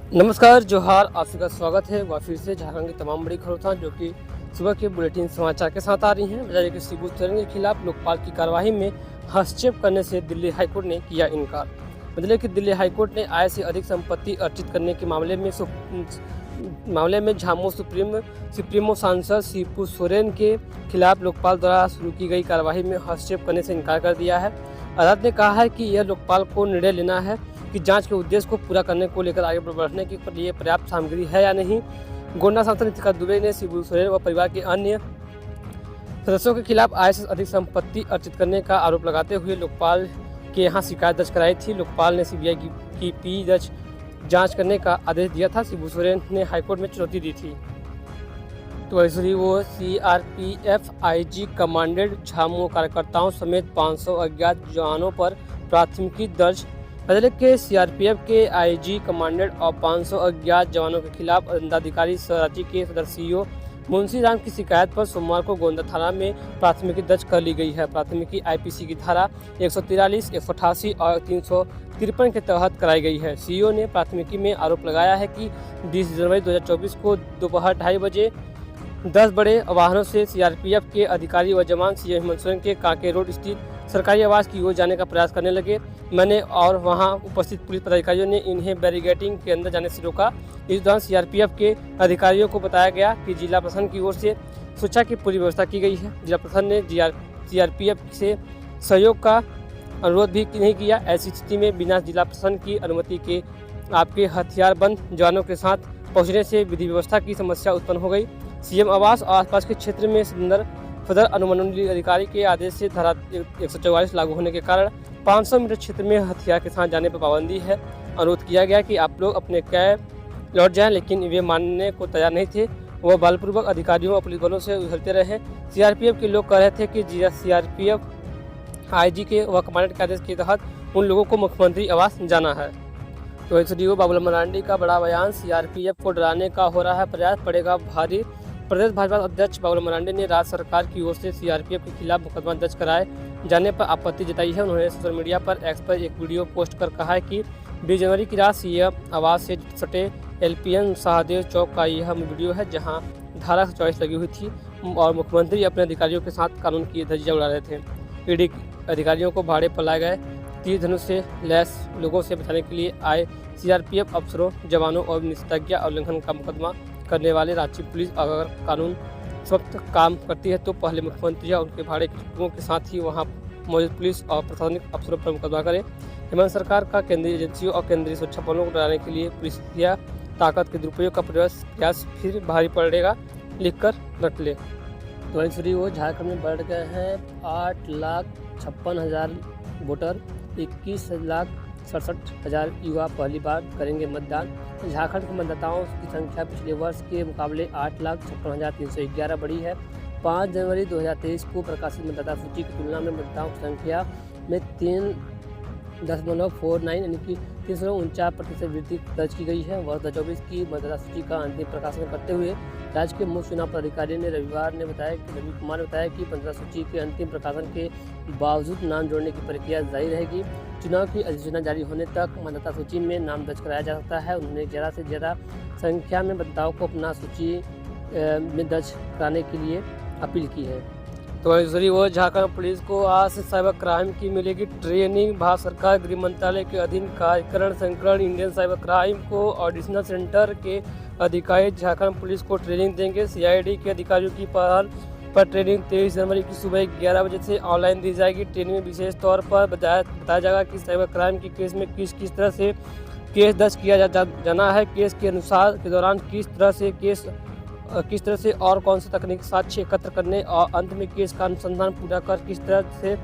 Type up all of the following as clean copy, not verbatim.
नमस्कार, जोहार। आप सबका स्वागत है वह फिर से झारखंड की तमाम बड़ी खबरों जो कि सुबह के बुलेटिन समाचार के साथ आ रही हैं। बजाय कि शिबू सोरेन के खिलाफ लोकपाल की कार्यवाही में हस्तक्षेप करने से दिल्ली हाईकोर्ट ने किया इनकार। बदले कि दिल्ली हाईकोर्ट ने आय से अधिक संपत्ति अर्जित करने के मामले में झामू सुप्रीमो सांसद शिबू सोरेन के खिलाफ लोकपाल द्वारा शुरू की गई कार्यवाही में हस्तक्षेप करने से इनकार कर दिया है। अदालत ने कहा है कि यह लोकपाल को निर्णय लेना है कि जांच के उद्देश्य को पूरा करने को लेकर आगे बढ़ने के लिए पर्याप्त सामग्री है या नहीं। गोंडा सांसद नितिका दुबे ने शिबू सोरेन व परिवार के अन्य सदस्यों के खिलाफ आय से अधिक संपत्ति अर्जित करने का आरोप लगाते हुए लोकपाल के यहां शिकायत दर्ज कराई थी। लोकपाल ने सीबीआई की पी दर्ज जांच करने का आदेश दिया था। शिबू सोरेन ने हाईकोर्ट में चुनौती दी थी। तो ऐसे वो सीआरपीएफ आईजी कमांडेड झामू कार्यकर्ताओं समेत 500 अज्ञात जवानों पर प्राथमिकी दर्ज। बदले के सीआरपीएफ के आईजी कमांडेड और 500 अज्ञात जवानों के खिलाफ दंडाधिकारी राज्य के सदर सीईओ मुंशी राम की शिकायत पर सोमवार को गोंदा थाना में प्राथमिकी दर्ज कर ली गई है। प्राथमिकी आईपीसी की धारा 143, 188 और 353 के तहत कराई गई है। सीईओ ने प्राथमिकी में आरोप लगाया है कि 20 जनवरी 2024 को दोपहर 2:30 बजे 10 बड़े वाहनों से सीआरपीएफ के अधिकारी व जवान सीएम हेमंत सोरेन के कांके रोड स्थित सरकारी आवास की ओर जाने का प्रयास करने लगे। मैंने और वहां उपस्थित पुलिस पदाधिकारियों ने इन्हें बैरिकेडिंग के अंदर जाने से रोका। इस दौरान सीआरपीएफ के अधिकारियों को बताया गया कि जिला प्रशासन की ओर से सुरक्षा की पूरी व्यवस्था की गई है। जिला प्रशासन ने सीआरपीएफ से सहयोग का अनुरोध भी नहीं किया। ऐसी स्थिति में बिना जिला प्रशासन की अनुमति के आपके हथियारबंद जवानों के साथ पहुंचने से विधि व्यवस्था की समस्या उत्पन्न हो गई। सीएम आवास और आसपास के क्षेत्र में सदर अनुमंडलीय अधिकारी के आदेश से धारा 144 लागू होने के कारण 500 मीटर क्षेत्र में हथियार के साथ जाने पर पाबंदी है। अनुरोध किया गया कि आप लोग अपने कैब लौट जाएं, लेकिन वे मानने को तैयार नहीं थे। वह बलपूर्वक अधिकारियों और पुलिस बलों से उछलते रहे। सीआरपीएफ के लोग कह रहे थे कि सीआरपीएफ आईजी के व कमांडेंट के आदेश के तहत उन लोगों को मुख्यमंत्री आवास जाना है। तो एसडीओ बाबूलाल मरांडी का बड़ा बयान। सीआरपीएफ को डराने का हो रहा है प्रयास, पड़ेगा भारी। प्रदेश भाजपा अध्यक्ष बाबूलाल मरांडी ने राज्य सरकार की ओर से सीआरपीएफ के खिलाफ मुकदमा दर्ज कराए जाने पर आपत्ति जताई है। उन्होंने सोशल मीडिया पर एक्स पर एक वीडियो पोस्ट कर कहा है कि 20 जनवरी की रात सीएम आवास से सटे एलपीएन सहदेव चौक का यह वीडियो है, जहां धारा 144 लगी हुई थी और मुख्यमंत्री अपने अधिकारियों के साथ कानून की धज्जियां उड़ा रहे थे। ईडी अधिकारियों को भाड़े पर लाए गए तीर धनुष से लैस लोगों से बचाने के लिए आए सीआरपीएफ अफसरों, जवानों और निषेधाज्ञा उल्लंघन का मुकदमा करने वाले राज्य पुलिस अगर कानून स्वतः काम करती है तो पहले मुख्यमंत्री या उनके भाड़े के लोगों के साथ ही वहां मौजूद पुलिस और प्रशासनिक अफसरों पर मुकदमा करे। हेमंत सरकार का केंद्रीय एजेंसियों और केंद्रीय सुरक्षा बलों को डराने के लिए पुलिस या ताकत के दुरुपयोग का प्रयास फिर भारी पड़ेगा, लिखकर रख ले। तो वो झारखंड में बढ़ गए हैं 8,56,000 वोटर। 21,67,000 युवा पहली बार करेंगे मतदान। झारखंड के मतदाताओं की संख्या पिछले वर्ष के मुकाबले 8,56,311 बढ़ी है। 5 जनवरी 2023 को प्रकाशित मतदाता सूची की तुलना में मतदाताओं की संख्या में 3.49 यानी कि 349% वृद्धि दर्ज की गई है। वर्ष 2024 की मतदाता सूची का अंतिम प्रकाशन करते हुए राज्य के मुख्य चुनाव पदाधिकारी ने रवि कुमार ने बताया कि मतदाता सूची के अंतिम प्रकाशन के बावजूद नाम जोड़ने की प्रक्रिया जारी रहेगी। चुनाव की अधिसूचना जारी होने तक मतदाता सूची में नाम दर्ज कराया जा सकता है। उन्होंने ज़्यादा से ज़्यादा संख्या में मतदाताओं को अपना सूची में दर्ज कराने के लिए अपील की है। तो वो झारखंड पुलिस को आज से साइबर क्राइम की मिलेगी ट्रेनिंग। भारत सरकार गृह मंत्रालय के अधीन कार्यकरण संकलन इंडियन साइबर क्राइम को ऑडिशनल सेंटर के अधिकारी झारखंड पुलिस को ट्रेनिंग देंगे। सीआईडी के अधिकारियों की पहल पर ट्रेनिंग 23 जनवरी की सुबह 11 बजे से ऑनलाइन दी जाएगी। ट्रेनिंग में विशेष तौर पर बताया जाएगा कि साइबर क्राइम के केस में किस तरह से केस दर्ज किया जाना है, केस के अनुसार के दौरान किस तरह से और कौन सी तकनीक साक्ष्य एकत्र करने और अंत में केस का अनुसंधान पूरा कर किस तरह से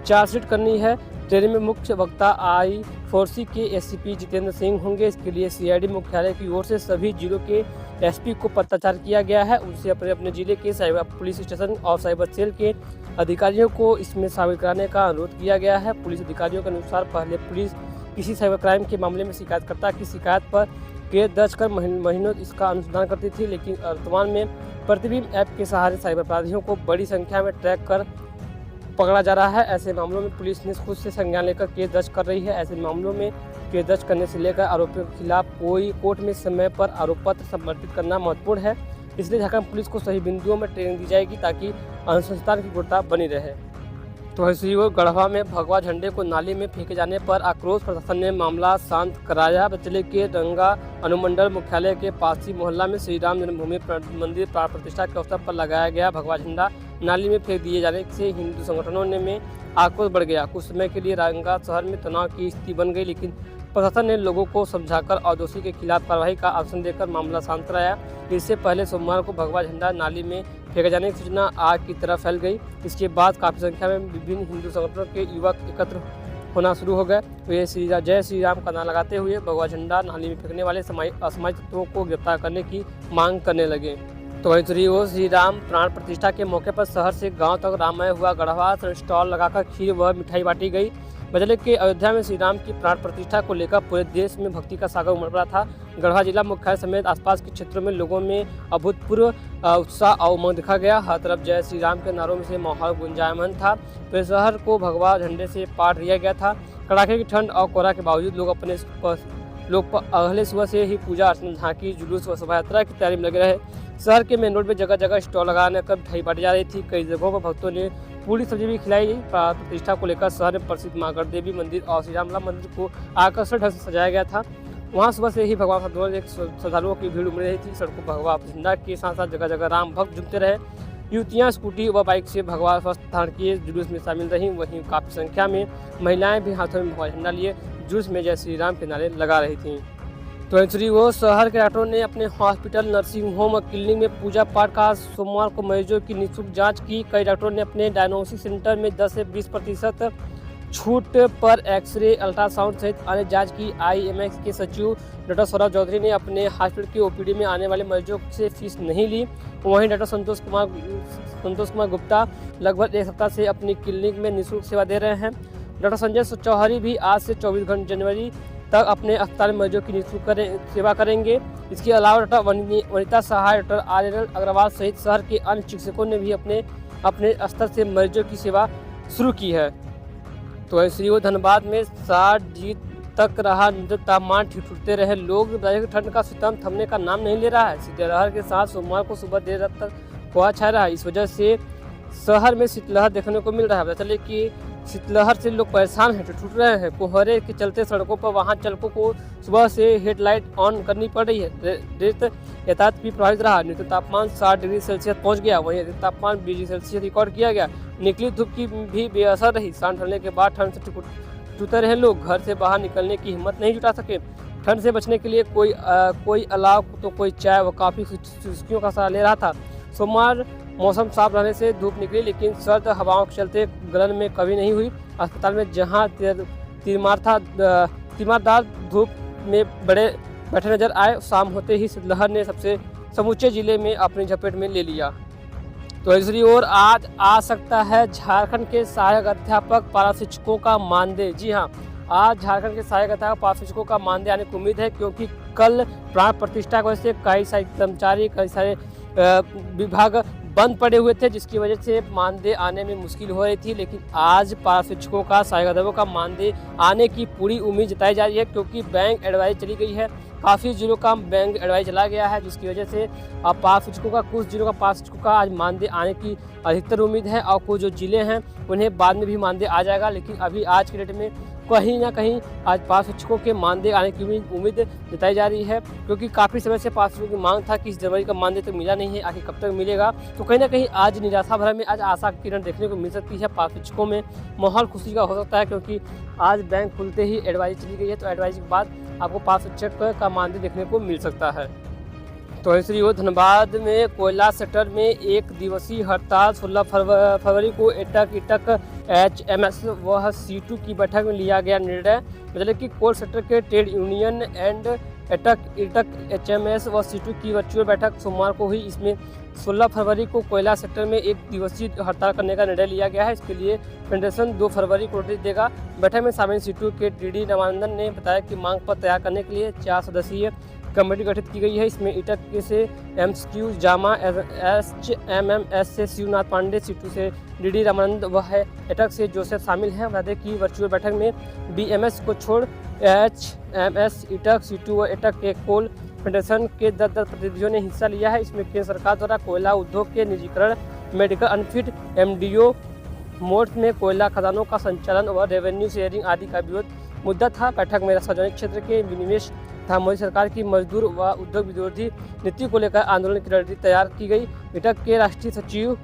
चार्जशीट करनी है। ट्रेनिंग में मुख्य वक्ता I4C के एससीपी जितेंद्र सिंह होंगे। इसके लिए सीआईडी मुख्यालय की ओर से सभी जिलों के एसपी को पत्राचार किया गया है। उनसे अपने जिले के साइबर पुलिस स्टेशन और साइबर सेल के अधिकारियों को इसमें शामिल कराने का अनुरोध किया गया है। पुलिस अधिकारियों के अनुसार पहले पुलिस किसी साइबर क्राइम के मामले में शिकायतकर्ता की शिकायत पर केस दर्ज कर महीनों इसका अनुसंधान करती थी, लेकिन वर्तमान में प्रतिबिंब ऐप के सहारे साइबर अपराधियों को बड़ी संख्या में ट्रैक कर पकड़ा जा रहा है। ऐसे मामलों में पुलिस ने खुद से संज्ञान लेकर केस दर्ज कर रही है। ऐसे मामलों में केस दर्ज करने से लेकर आरोपियों के खिलाफ कोई कोर्ट में समय पर आरोप पत्र समर्पित करना महत्वपूर्ण है। इसलिए झारखंड पुलिस को सही बिंदुओं में ट्रेनिंग दी जाएगी ताकि अनुसंधान की गुणवत्ता बनी रहे। तो ऐसी ओर गढ़वा में भगवा झंडे को नाली में फेंके जाने पर आक्रोश प्रशासन ने मामला शांत कराया। जिले के रंगा अनुमंडल मुख्यालय के पासी मोहल्ला में श्री राम जन्मभूमि मंदिर प्राण प्रतिष्ठा के अवसर पर लगाया गया भगवा झंडा नाली में फेंक दिए जाने से हिंदू संगठनों में आक्रोश बढ़ गया। कुछ समय के लिए रंगा शहर में तनाव की स्थिति बन गई, लेकिन प्रशासन ने लोगों को समझाकर और दोषी के खिलाफ कार्रवाई का आश्वासन देकर मामला शांत कराया। इससे पहले सोमवार को भगवा झंडा नाली में फेंके जाने की सूचना आग की तरह फैल गई। इसके बाद काफ़ी संख्या में विभिन्न हिंदू संगठनों के युवक एकत्र होना शुरू हो गए। वे जय श्री राम का नारा लगाते हुए भगवा झंडा नाली में फेंकने वाले असामाजिक तत्वों को गिरफ्तार करने की मांग करने लगे। तो वहीं दूसरी ओर श्री राम प्राण प्रतिष्ठा के मौके पर शहर से गांव तक राममय हुआ। गढ़वा स्टॉल लगाकर खीर व मिठाई बांटी गई। जिले के अयोध्या में श्री राम की प्राण प्रतिष्ठा को लेकर पूरे देश में भक्ति का सागर उमड़ पड़ा था। गढ़वा जिला मुख्यालय समेत आसपास के क्षेत्रों में लोगों में अभूतपूर्व उत्साह और उमंग देखा गया। हर तरफ जय श्री राम के नारों में से माहौल गुंजायमान था। पूरे शहर को भगवा झंडे से पार दिया गया था। कड़ाके की ठंड और कोहरा के बावजूद लोग अगले सुबह से ही पूजा अर्चना, झांकी, जुलूस व शोभा यात्रा की तैयारी में लगे रहे। शहर के मेन रोड पर जगह जगह स्टॉल लगाने कर मिठाई बांटी जा रही थी। कई जगहों पर भक्तों ने पूरी सब्जी भी खिलाई गई। प्राण प्रतिष्ठा को लेकर शहर में प्रसिद्ध मां देवी मंदिर और श्री रामला मंदिर को आकर्षक ढंग से सजाया गया था। वहां सुबह से ही भगवान श्रद्धालुओं की भीड़ उमड़ रही थी। सड़कों पर भगवा झंडा के साथ साथ जगह जगह राम भक्त जुटते रहे। युवतियां स्कूटी व बाइक से भगवा वस्त्र धारण किए जुलूस में शामिल रहीं। वहीं काफ़ी संख्या में महिलाएं भी हाथों में भगवा झंडा लिए जुलूस में जय श्री राम के नारे लगा रही थीं। तो दूसरी ओर शहर के डॉक्टरों ने अपने हॉस्पिटल, नर्सिंग होम और क्लिनिक में पूजा पाठ का सोमवार को मरीजों की निःशुल्क जांच की। कई डॉक्टरों ने अपने डायग्नोस्टिक सेंटर में 10 से 20% छूट पर एक्सरे, अल्ट्रासाउंड सहित अन्य जांच की। IMX के सचिव डॉक्टर सौरभ चौधरी ने अपने हॉस्पिटल के OPD में आने वाले मरीजों से फीस नहीं ली। वहीं डॉक्टर संतोष कुमार गुप्ता लगभग 1 सप्ताह से अपनी क्लिनिक में निःशुल्क सेवा दे रहे हैं। डॉक्टर संजय चौहरी भी आज से 24 जनवरी तक अपने अस्पताल में मरीजों की निःशुल्क सेवा करेंगे। इसके अलावा डॉक्टर वनिता सहाय, डॉक्टर RNL अग्रवाल सहित शहर के अन्य चिकित्सकों ने भी अपने स्तर से मरीजों की सेवा शुरू की है। तो ऐसी ओर धनबाद में 60 तक रहा न्यूनतम तापमान, ठिठुरते रहे लोग। ठंड का सितम थमने का नाम नहीं ले रहा है। शीतलहर के साथ सोमवार को सुबह देर रात तक कोहरा छाया रहा। इस वजह से शहर में शीतलहर देखने को मिल रहा है। चले कि शीतलहर से लोग परेशान हैं, ठिठुर रहे हैं। कोहरे के चलते सड़कों पर वाहन चालकों को सुबह से हेडलाइट ऑन करनी पड़ रही है। रेत यातायात भी प्रभावित रहा। न्यूनतम तापमान 60 डिग्री सेल्सियस पहुंच गया। वहीं अधिकतम तापमान 20 डिग्री सेल्सियस रिकॉर्ड किया गया। निकली धूप की भी बेअसर रही। शाम ढलने के बाद ठंड से ठिठुरते रहे लोग। घर से बाहर निकलने की हिम्मत नहीं जुटा सके। ठंड से बचने के लिए कोई अलाव तो कोई चाय व काफ़ी चुस्कियों का सहारा ले रहा था। सोमवार मौसम साफ रहने से धूप निकली, लेकिन सर्द हवाओं के चलते गलन में कमी नहीं हुई। अस्पताल में जहां तीमारदार धूप में बैठे नजर आए, शाम होते ही शीतलहर ने समूचे जिले में अपनी झपेट में ले लिया। तो दूसरी ओर आज आ सकता है झारखंड के सहायक अध्यापक पारा शिक्षकों का मानदेय। जी हाँ, आज झारखंड के सहायक अध्यापक पारा शिक्षकों का मानदेय आने की उम्मीद है, क्योंकि कल प्राण प्रतिष्ठा की वजह से कई सारे कर्मचारी, कई सारे विभाग बंद पड़े हुए थे, जिसकी वजह से मानदेय आने में मुश्किल हो रही थी। लेकिन आज पारा शिक्षकों का, सहायक अध्यापकों का मानदेय आने की पूरी उम्मीद जताई जा रही है, क्योंकि बैंक एडवाइस चली गई है। काफ़ी जिलों का बैंक एडवाइस चला गया है, जिसकी वजह से अब पारा शिक्षकों का, कुछ जिलों का पारा शिक्षकों का आज मानदेय आने की अधिकतर उम्मीद है। और कुछ जो जिले हैं उन्हें बाद में भी मानदेय आ जाएगा। लेकिन अभी आज के डेट में कहीं ना कहीं आज पारा शिक्षकों के मानदेय आने की उम्मीद जताई जा रही है, क्योंकि काफ़ी समय से पारा शिक्षकों की मांग था कि इस जनवरी का मानदेय तो मिला नहीं है, आखिर कब तक मिलेगा। तो कहीं ना कहीं आज निराशा भरा में आज आशा की किरण देखने को मिल सकती है। पारा शिक्षकों में माहौल खुशी का हो सकता है, क्योंकि आज बैंक खुलते ही एडवाइस चली गई है। तो एडवाइस के बाद आपको पारा शिक्षक का मानदेय देखने को मिल सकता है। तो दूसरी ओर धनबाद में कोयला सेक्टर में 1 दिवसीय हड़ताल 16 फरवरी को एटक HMS व C2 की बैठक में लिया गया निर्णय। मतलब कि कोल सेक्टर के trade union and AITUC HMS व C2 की वर्चुअल बैठक सोमवार को हुई। इसमें 16 फरवरी को कोयला सेक्टर में 1 दिवसीय हड़ताल करने का निर्णय लिया गया है। इसके लिए फेडरेशन 2 फरवरी को नोटिस देगा। बैठक में शामिल C2 के TD नवानंदन ने बताया कि मांग पत्र तैयार करने के लिए 4 सदस्यीय कमेटी गठित की गई है। इसमें ईटक से एमएसक्यू जामा, एचएमएमएस से शिवनाथ पांडे, सीटू से डीडी रामानंद व एटक से जोसेफ शामिल हैं। बता दें कि वर्चुअल बैठक में बीएमएस को छोड़ एचएमएस, ईटक, सीटू व एटक के कोल फेडरेशन के 10 प्रतिनिधियों ने हिस्सा लिया है। इसमें केंद्र सरकार द्वारा कोयला उद्योग के निजीकरण, मेडिकल अनफिट, एमडीओ मोड में कोयला खदानों का संचालन व रेवेन्यू शेयरिंग आदि का विरोध मुद्दा था। बैठक में सार्वजनिक क्षेत्र के विनिवेश तथा मोदी सरकार की मजदूर व उद्योग विरोधी नीति को लेकर आंदोलन की रणनीति तैयार की गई। ईटक के राष्ट्रीय सचिव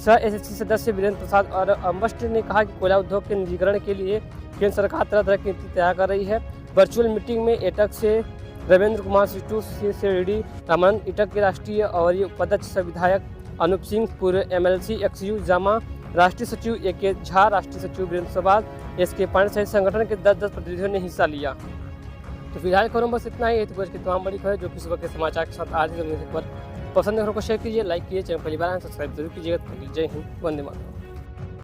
सह एसएससी सदस्य वीरेंद्र प्रसाद और अम्बस्ट ने कहा कि कोयला उद्योग के निजीकरण के लिए केंद्र सरकार तरह तरह की नीति तैयार कर रही है। वर्चुअल मीटिंग में एटक से रविंद्र कुमार, सीटू से डी रामानंद, ईटक के राष्ट्रीय और उपाध्यक्ष विधायक अनूप सिंह, पूर्व एमएलसी एक्सयू जामा, राष्ट्रीय सचिव ए.के. झा, राष्ट्रीय सचिव वीरेंद्र सवाल, एस.के. पांडे सहित संगठन के 10 प्रतिनिधियों ने हिस्सा लिया। तो फिलहाल खबरों बस इतना ही। की तमाम बड़ी खबर जो कि सुबह के समाचार के साथ आज ही खबर पसंद खबरों को शेयर कीजिए, लाइक कीजिए, चैनल पहली बार सब्सक्राइब जरूर कीजिएगा। जय हिंद, वंदे मातरम।